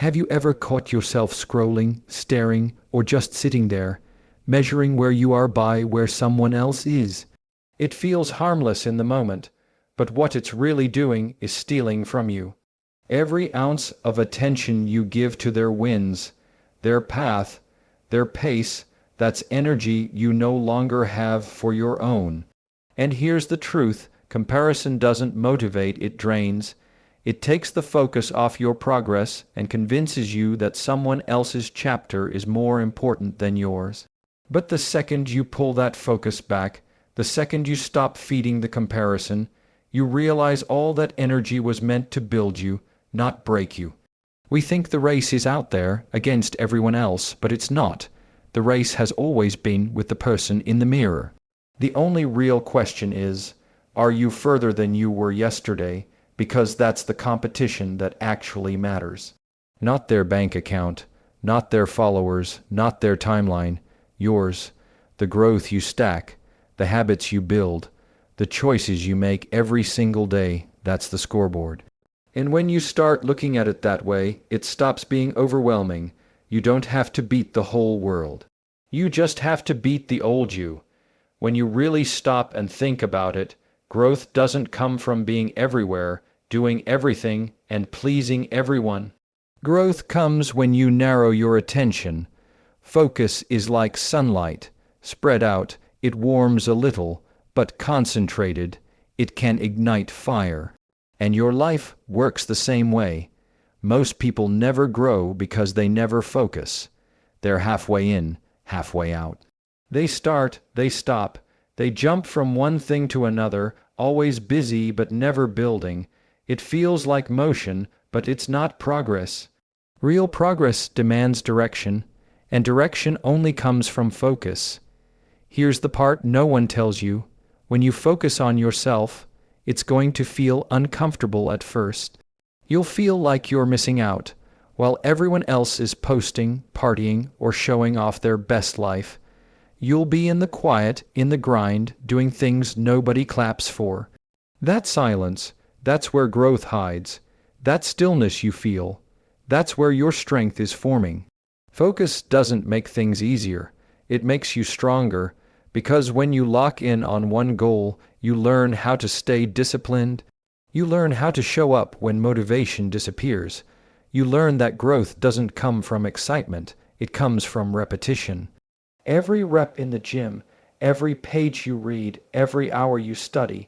Have you ever caught yourself scrolling, staring, or just sitting there, measuring where you are by where someone else is? It feels harmless in the moment, but what it's really doing is stealing from you. Every ounce of attention you give to their wins, their path, their pace, that's energy you no longer have for your own. And here's the truth: comparison doesn't motivate, it drains. It takes the focus off your progress and convinces you that someone else's chapter is more important than yours. But the second you pull that focus back, the second you stop feeding the comparison, you realize all that energy was meant to build you, not break you. We think the race is out there against everyone else, but it's not. The race has always been with the person in the mirror. The only real question is, are you further than you were yesterday? Because that's the competition that actually matters. Not their bank account, not their followers, not their timeline, yours. The growth you stack, the habits you build, the choices you make every single day, that's the scoreboard. And when you start looking at it that way, it stops being overwhelming. You don't have to beat the whole world. You just have to beat the old you. When you really stop and think about it, growth doesn't come from being everywhere, doing everything, and pleasing everyone. Growth comes when you narrow your attention. Focus is like sunlight. Spread out, it warms a little, but concentrated, it can ignite fire. And your life works the same way. Most people never grow because they never focus. They're halfway in, halfway out. They start, they stop, they jump from one thing to another, always busy but never building. It feels like motion, but it's not progress. Real progress demands direction, and direction only comes from focus. Here's the part no one tells you. When you focus on yourself, it's going to feel uncomfortable at first. You'll feel like you're missing out. While everyone else is posting, partying, or showing off their best life, you'll be in the quiet, in the grind, doing things nobody claps for. That silence, that's where growth hides. That stillness you feel, that's where your strength is forming. Focus doesn't make things easier. It makes you stronger, because when you lock in on one goal, you learn how to stay disciplined. You learn how to show up when motivation disappears. You learn that growth doesn't come from excitement, it comes from repetition. Every rep in the gym, every page you read, every hour you study,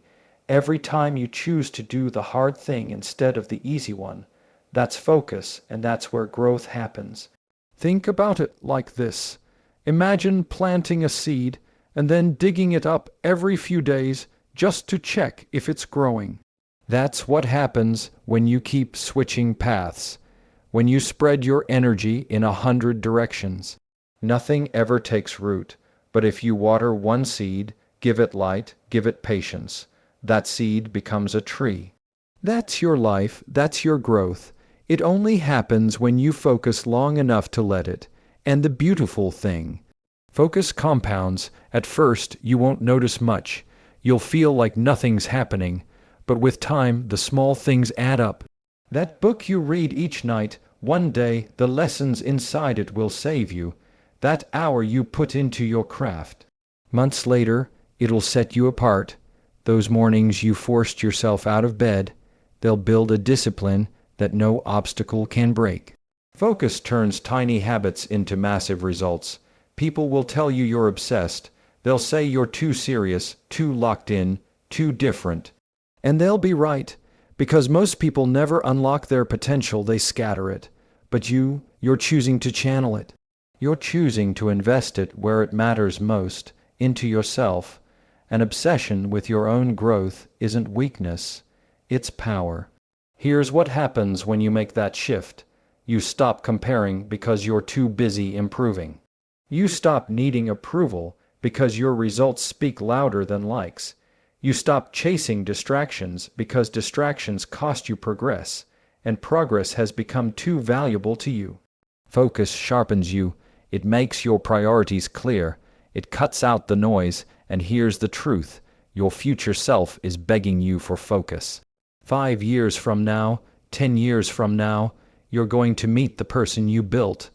every time you choose to do the hard thing instead of the easy one, that's focus, and that's where growth happens. Think about it like this. Imagine planting a seed and then digging it up every few days just to check if it's growing. That's what happens when you keep switching paths, when you spread your energy in 100 directions. Nothing ever takes root, but if you water one seed, give it light, give it patience, that seed becomes a tree. That's your life, that's your growth. It only happens when you focus long enough to let it. And the beautiful thing, focus compounds. At first, you won't notice much. You'll feel like nothing's happening. But with time, the small things add up. That book you read each night, one day, the lessons inside it will save you. That hour you put into your craft. Months later, it'll set you apart. Those mornings you forced yourself out of bed, they'll build a discipline that no obstacle can break. Focus turns tiny habits into massive results. People will tell you you're obsessed. They'll say you're too serious, too locked in, too different. And they'll be right, because most people never unlock their potential, they scatter it. But you're choosing to channel it. You're choosing to invest it where it matters most, into yourself. An obsession with your own growth isn't weakness, it's power. Here's what happens when you make that shift. You stop comparing because you're too busy improving. You stop needing approval because your results speak louder than likes. You stop chasing distractions because distractions cost you progress, and progress has become too valuable to you. Focus sharpens you. It makes your priorities clear. It cuts out the noise, and here's the truth. Your future self is begging you for focus. 5 years from now, 10 years from now, you're going to meet the person you built,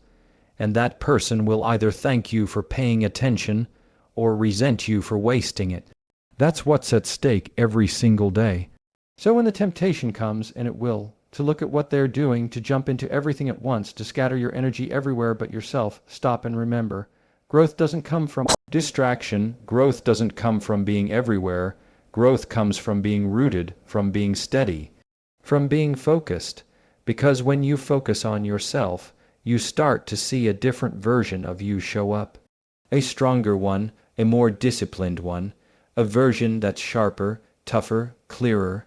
and that person will either thank you for paying attention or resent you for wasting it. That's what's at stake every single day. So when the temptation comes, and it will, to look at what they're doing, to jump into everything at once, to scatter your energy everywhere but yourself, stop and remember. Growth doesn't come from distraction. Growth doesn't come from being everywhere. Growth comes from being rooted, from being steady, from being focused. Because when you focus on yourself, you start to see a different version of you show up. A stronger one, a more disciplined one, a version that's sharper, tougher, clearer.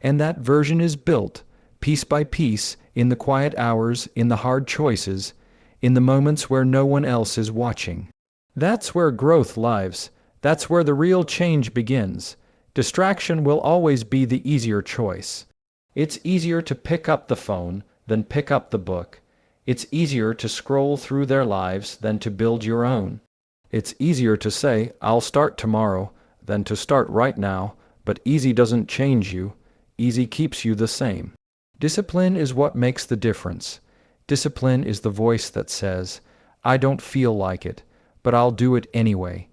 And that version is built, piece by piece, in the quiet hours, in the hard choices, in the moments where no one else is watching. That's where growth lives. That's where the real change begins. Distraction will always be the easier choice. It's easier to pick up the phone than pick up the book. It's easier to scroll through their lives than to build your own. It's easier to say, "I'll start tomorrow," than to start right now, but easy doesn't change you. Easy keeps you the same. Discipline is what makes the difference. Discipline is the voice that says, "I don't feel like it, but I'll do it anyway."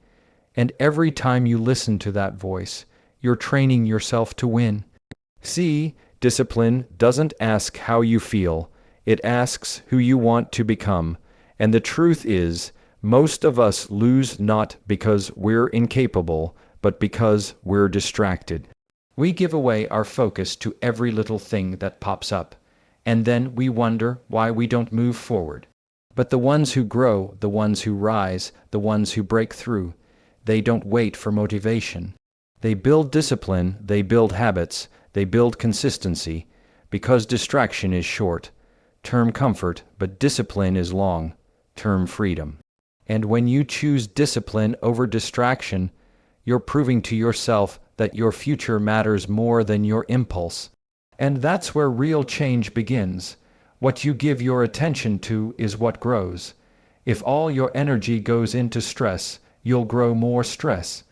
And every time you listen to that voice, you're training yourself to win. See, discipline doesn't ask how you feel. It asks who you want to become. And the truth is, most of us lose not because we're incapable, but because we're distracted. We give away our focus to every little thing that pops up, and then we wonder why we don't move forward. But the ones who grow, the ones who rise, the ones who break through, they don't wait for motivation. They build discipline, they build habits, they build consistency, because distraction is short-term comfort, but discipline is long-term freedom. And when you choose discipline over distraction, you're proving to yourself that your future matters more than your impulse. And that's where real change begins. What you give your attention to is what grows. If all your energy goes into stress, you'll grow more stress.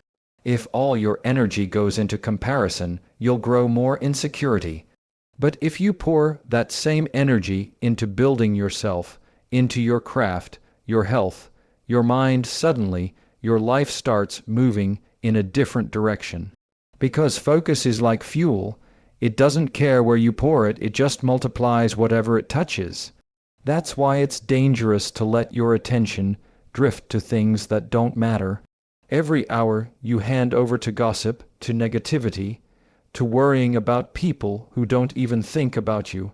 If all your energy goes into comparison, you'll grow more insecurity. But if you pour that same energy into building yourself, into your craft, your health, your mind, suddenly your life starts moving in a different direction. Because focus is like fuel. It doesn't care where you pour it, it just multiplies whatever it touches. That's why it's dangerous to let your attention drift to things that don't matter. Every hour you hand over to gossip, to negativity, to worrying about people who don't even think about you,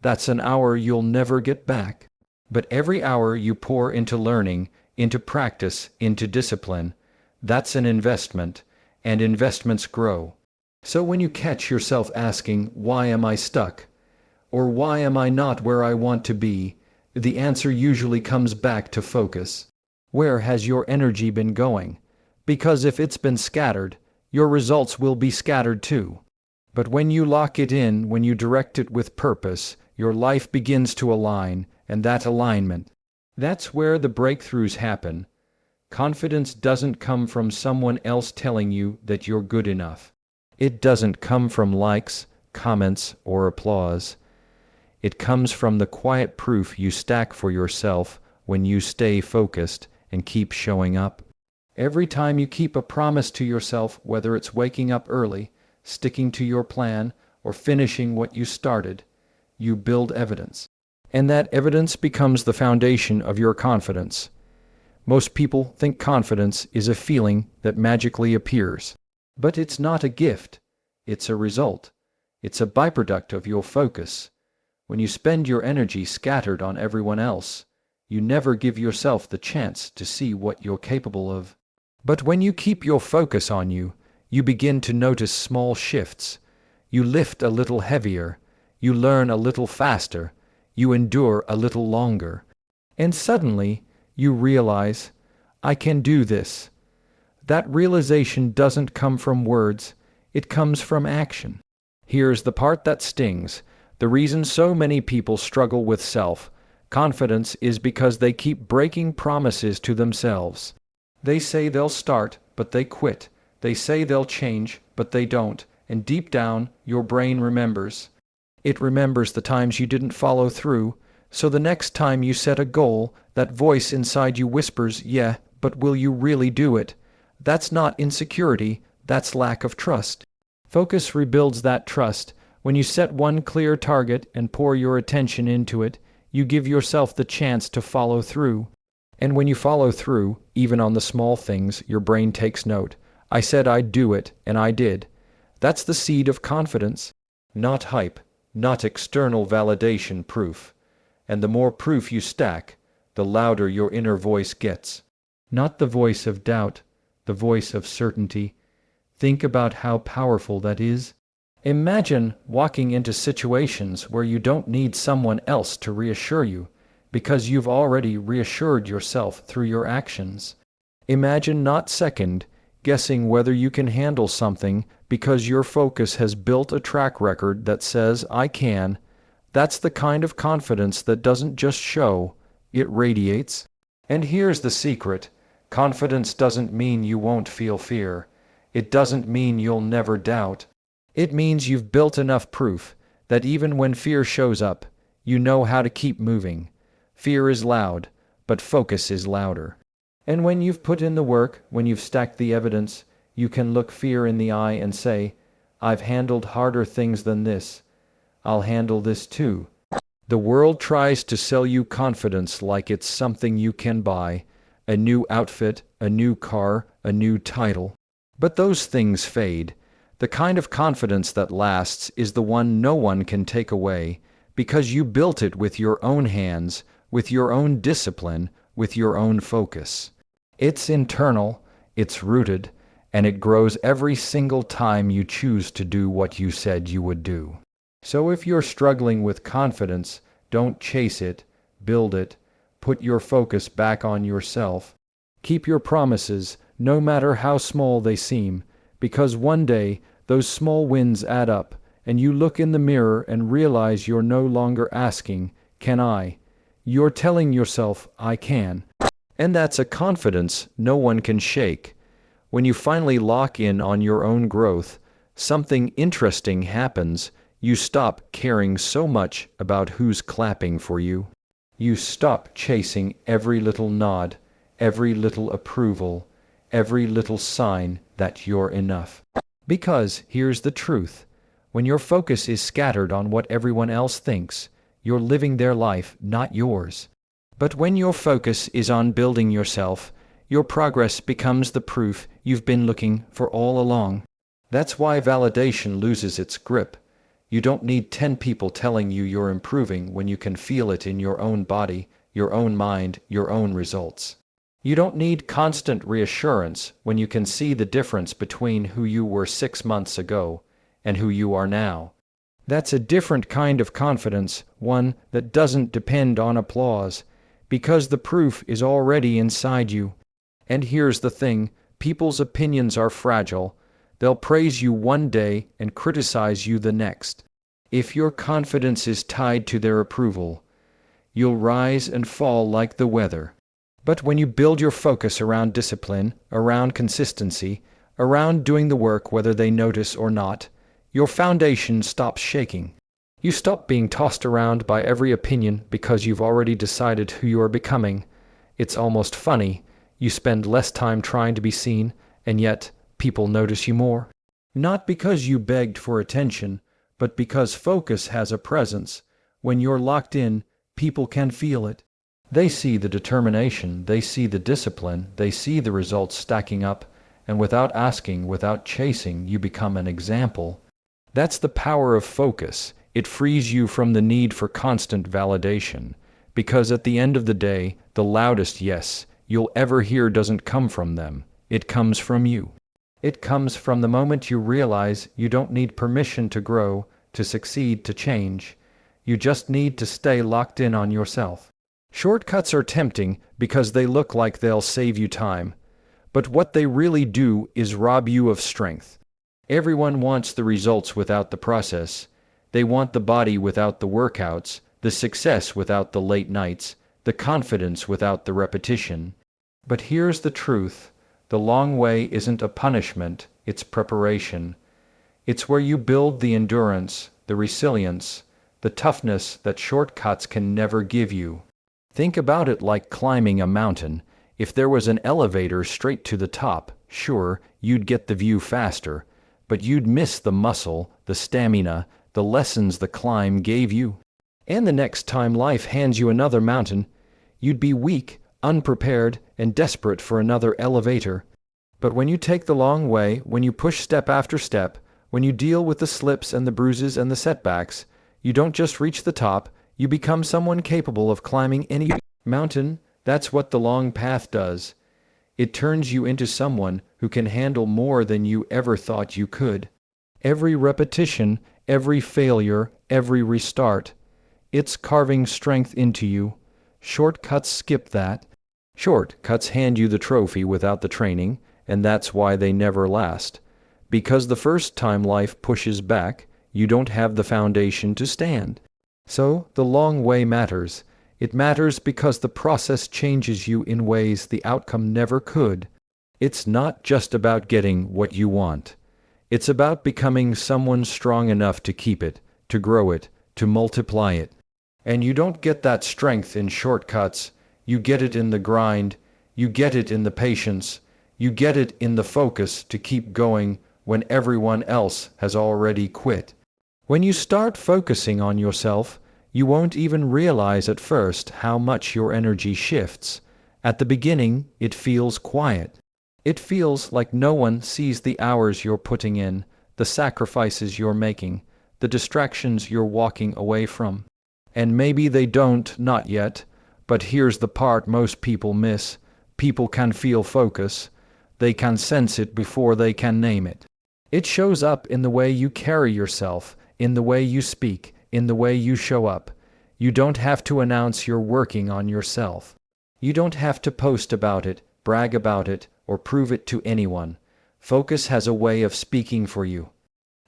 that's an hour you'll never get back. But every hour you pour into learning, into practice, into discipline, that's an investment, and investments grow. So when you catch yourself asking, "Why am I stuck?" or "Why am I not where I want to be?" the answer usually comes back to focus. Where has your energy been going? Because if it's been scattered, your results will be scattered too. But when you lock it in, when you direct it with purpose, your life begins to align, and that alignment, that's where the breakthroughs happen. Confidence doesn't come from someone else telling you that you're good enough. It doesn't come from likes, comments, or applause. It comes from the quiet proof you stack for yourself when you stay focused and keep showing up. Every time you keep a promise to yourself, whether it's waking up early, sticking to your plan, or finishing what you started, you build evidence. And that evidence becomes the foundation of your confidence. Most people think confidence is a feeling that magically appears. But it's not a gift. It's a result. It's a byproduct of your focus. When you spend your energy scattered on everyone else, you never give yourself the chance to see what you're capable of. But when you keep your focus on you, you begin to notice small shifts. You lift a little heavier. You learn a little faster. You endure a little longer. And suddenly, you realize, "I can do this." That realization doesn't come from words, it comes from action. Here's the part that stings. The reason so many people struggle with self-confidence is because they keep breaking promises to themselves. They say they'll start, but they quit. They say they'll change, but they don't. And deep down, your brain remembers. It remembers the times you didn't follow through, so the next time you set a goal, that voice inside you whispers, "Yeah, but will you really do it?" That's not insecurity, that's lack of trust. Focus rebuilds that trust. When you set one clear target and pour your attention into it, you give yourself the chance to follow through. And when you follow through, even on the small things, your brain takes note. I said I'd do it, and I did. That's the seed of confidence. Not hype, not external validation proof. And the more proof you stack, the louder your inner voice gets. Not the voice of doubt, the voice of certainty. Think about how powerful that is. Imagine walking into situations where you don't need someone else to reassure you, because you've already reassured yourself through your actions. Imagine not second guessing whether you can handle something because your focus has built a track record that says, "I can." That's the kind of confidence that doesn't just show, it radiates. And here's the secret. Confidence doesn't mean you won't feel fear. It doesn't mean you'll never doubt. It means you've built enough proof that even when fear shows up, you know how to keep moving. Fear is loud, but focus is louder. And when you've put in the work, when you've stacked the evidence, you can look fear in the eye and say, "I've handled harder things than this. I'll handle this too." The world tries to sell you confidence like it's something you can buy, a new outfit, a new car, a new title. But those things fade. The kind of confidence that lasts is the one no one can take away, because you built it with your own hands, with your own discipline, with your own focus. It's internal, it's rooted, and it grows every single time you choose to do what you said you would do. So if you're struggling with confidence, don't chase it, build it, put your focus back on yourself. Keep your promises, no matter how small they seem, because one day those small wins add up, and you look in the mirror and realize you're no longer asking, "Can I?" You're telling yourself, "I can." And that's a confidence no one can shake. When you finally lock in on your own growth, something interesting happens. You stop caring so much about who's clapping for you. You stop chasing every little nod, every little approval, every little sign that you're enough. Because here's the truth. When your focus is scattered on what everyone else thinks, you're living their life, not yours. But when your focus is on building yourself, your progress becomes the proof you've been looking for all along. That's why validation loses its grip. You don't need 10 people telling you you're improving when you can feel it in your own body, your own mind, your own results. You don't need constant reassurance when you can see the difference between who you were 6 months ago and who you are now. That's a different kind of confidence, one that doesn't depend on applause, because the proof is already inside you. And here's the thing, people's opinions are fragile. They'll praise you one day and criticize you the next. If your confidence is tied to their approval, you'll rise and fall like the weather. But when you build your focus around discipline, around consistency, around doing the work whether they notice or not, your foundation stops shaking. You stop being tossed around by every opinion because you've already decided who you are becoming. It's almost funny. You spend less time trying to be seen, and yet people notice you more. Not because you begged for attention, but because focus has a presence. When you're locked in, people can feel it. They see the determination, they see the discipline, they see the results stacking up, and without asking, without chasing, you become an example. That's the power of focus. It frees you from the need for constant validation, because at the end of the day, the loudest yes you'll ever hear doesn't come from them. It comes from you. It comes from the moment you realize you don't need permission to grow, to succeed, to change. You just need to stay locked in on yourself. Shortcuts are tempting because they look like they'll save you time, but what they really do is rob you of strength. Everyone wants the results without the process. They want the body without the workouts, the success without the late nights, the confidence without the repetition. But here's the truth. The long way isn't a punishment, it's preparation. It's where you build the endurance, the resilience, the toughness that shortcuts can never give you. Think about it like climbing a mountain. If there was an elevator straight to the top, sure, you'd get the view faster, but you'd miss the muscle, the stamina, the lessons the climb gave you. And the next time life hands you another mountain, you'd be weak, unprepared, and desperate for another elevator. But when you take the long way, when you push step after step, when you deal with the slips and the bruises and the setbacks, you don't just reach the top, you become someone capable of climbing any mountain. That's what the long path does. It turns you into someone who can handle more than you ever thought you could. Every repetition, every failure, every restart, it's carving strength into you. Shortcuts skip that. Shortcuts hand you the trophy without the training, and that's why they never last. Because the first time life pushes back, you don't have the foundation to stand. So, the long way matters. It matters because the process changes you in ways the outcome never could. It's not just about getting what you want. It's about becoming someone strong enough to keep it, to grow it, to multiply it. And you don't get that strength in shortcuts. You get it in the grind. You get it in the patience. You get it in the focus to keep going when everyone else has already quit. When you start focusing on yourself, you won't even realize at first how much your energy shifts. At the beginning, it feels quiet. It feels like no one sees the hours you're putting in, the sacrifices you're making, the distractions you're walking away from. And maybe they don't, not yet, but here's the part most people miss. People can feel focus. They can sense it before they can name it. It shows up in the way you carry yourself, in the way you speak, in the way you show up. You don't have to announce you're working on yourself. You don't have to post about it, brag about it, or prove it to anyone. Focus has a way of speaking for you.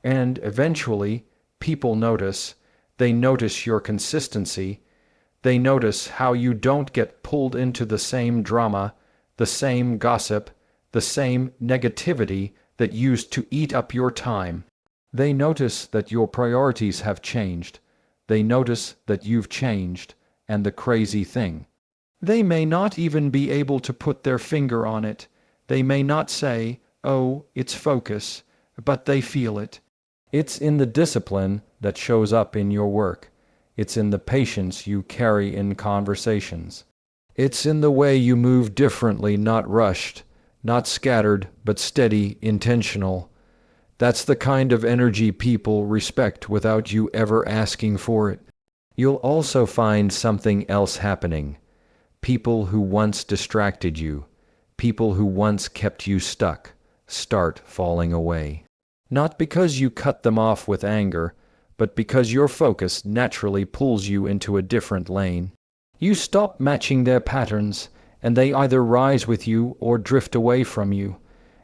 And eventually, people notice. They notice your consistency. They notice how you don't get pulled into the same drama, the same gossip, the same negativity that used to eat up your time. They notice that your priorities have changed. They notice that you've changed, and the crazy thing, they may not even be able to put their finger on it. They may not say, "Oh, it's focus," but they feel it. It's in the discipline that shows up in your work. It's in the patience you carry in conversations. It's in the way you move differently, not rushed, not scattered, but steady, intentional. That's the kind of energy people respect without you ever asking for it. You'll also find something else happening. People who once distracted you, people who once kept you stuck, start falling away. Not because you cut them off with anger, but because your focus naturally pulls you into a different lane. You stop matching their patterns, and they either rise with you or drift away from you.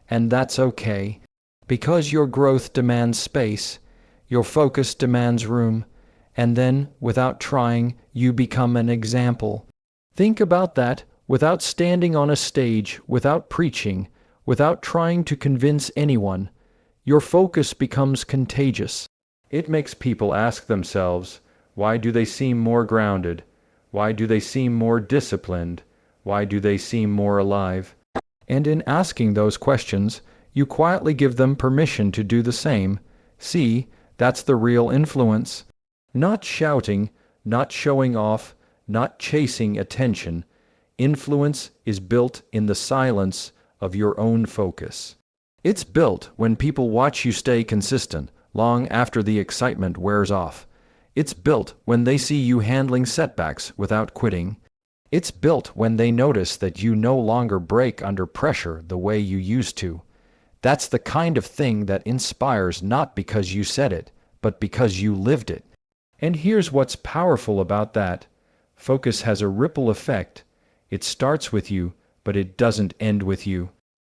And that's okay, because your growth demands space, your focus demands room, and then, without trying, you become an example. Think about that, without standing on a stage, without preaching, without trying to convince anyone. Your focus becomes contagious. It makes people ask themselves, why do they seem more grounded? Why do they seem more disciplined? Why do they seem more alive? And in asking those questions, you quietly give them permission to do the same. See, that's the real influence. Not shouting, not showing off, not chasing attention. Influence is built in the silence of your own focus. It's built when people watch you stay consistent, long after the excitement wears off. It's built when they see you handling setbacks without quitting. It's built when they notice that you no longer break under pressure the way you used to. That's the kind of thing that inspires not because you said it, but because you lived it. And here's what's powerful about that. Focus has a ripple effect. It starts with you, but it doesn't end with you.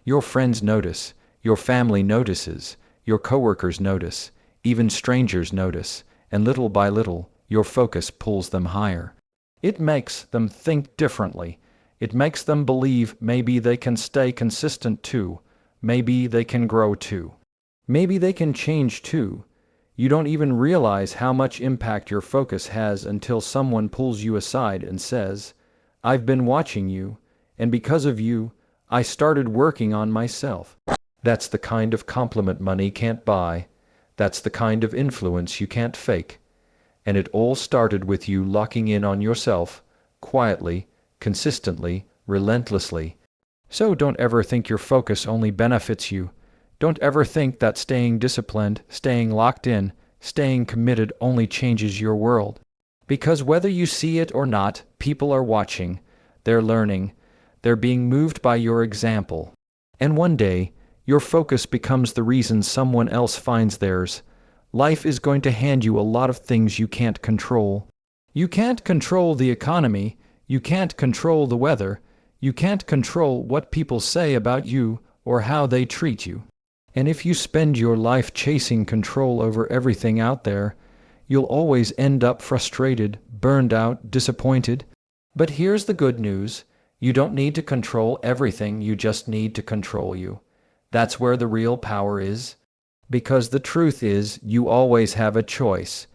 Your friends notice, your family notices, your coworkers notice, even strangers notice, and little by little, your focus pulls them higher. It makes them think differently. It makes them believe maybe they can stay consistent too. Maybe they can grow too. Maybe they can change too. You don't even realize how much impact your focus has until someone pulls you aside and says, "I've been watching you, and because of you, I started working on myself." That's the kind of compliment money can't buy. That's the kind of influence you can't fake. And it all started with you locking in on yourself, quietly, consistently, relentlessly. So don't ever think your focus only benefits you. Don't ever think that staying disciplined, staying locked in, staying committed only changes your world. Because whether you see it or not, people are watching, they're learning, they're being moved by your example. And one day, your focus becomes the reason someone else finds theirs. Life is going to hand you a lot of things you can't control. You can't control the economy, you can't control the weather, you can't control what people say about you or how they treat you. And if you spend your life chasing control over everything out there, you'll always end up frustrated, burned out, disappointed. But here's the good news. You don't need to control everything, you just need to control you. That's where the real power is. Because the truth is, you always have a choice.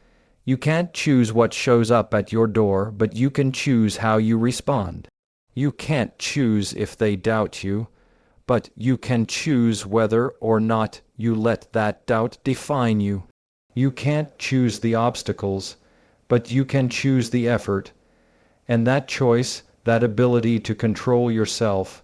You can't choose what shows up at your door, but you can choose how you respond. You can't choose if they doubt you, but you can choose whether or not you let that doubt define you. You can't choose the obstacles, but you can choose the effort. And that choice, that ability to control yourself,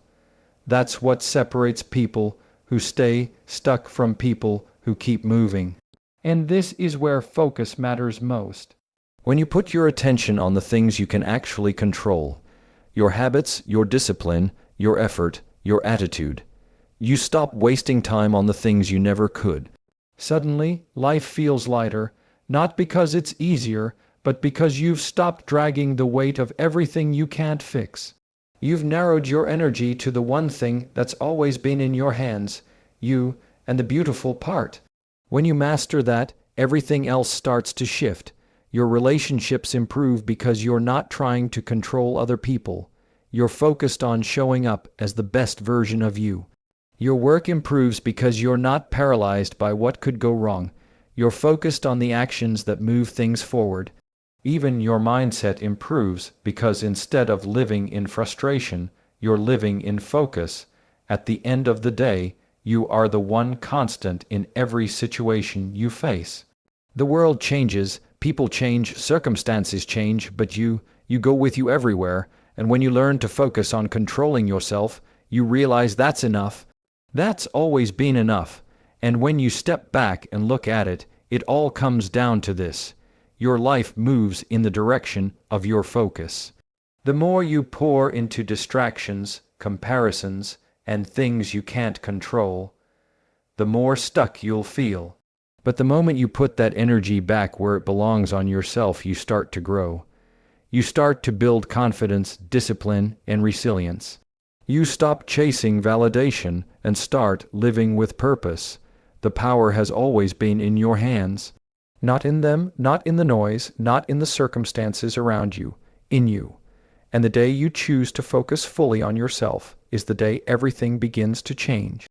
that's what separates people who stay stuck from people who keep moving. And this is where focus matters most. When you put your attention on the things you can actually control, your habits, your discipline, your effort, your attitude, you stop wasting time on the things you never could. Suddenly, life feels lighter, not because it's easier, but because you've stopped dragging the weight of everything you can't fix. You've narrowed your energy to the one thing that's always been in your hands, you, and the beautiful part. When you master that, everything else starts to shift. Your relationships improve because you're not trying to control other people. You're focused on showing up as the best version of you. Your work improves because you're not paralyzed by what could go wrong. You're focused on the actions that move things forward. Even your mindset improves because instead of living in frustration, you're living in focus. At the end of the day, you are the one constant in every situation you face. The world changes, people change, circumstances change, but you go with you everywhere. And when you learn to focus on controlling yourself, you realize that's enough. That's always been enough. And when you step back and look at it, it all comes down to this. Your life moves in the direction of your focus. The more you pour into distractions, comparisons, and things you can't control, the more stuck you'll feel. But the moment you put that energy back where it belongs on yourself, you start to grow. You start to build confidence, discipline, and resilience. You stop chasing validation and start living with purpose. The power has always been in your hands. Not in them, not in the noise, not in the circumstances around you, in you. And the day you choose to focus fully on yourself is the day everything begins to change.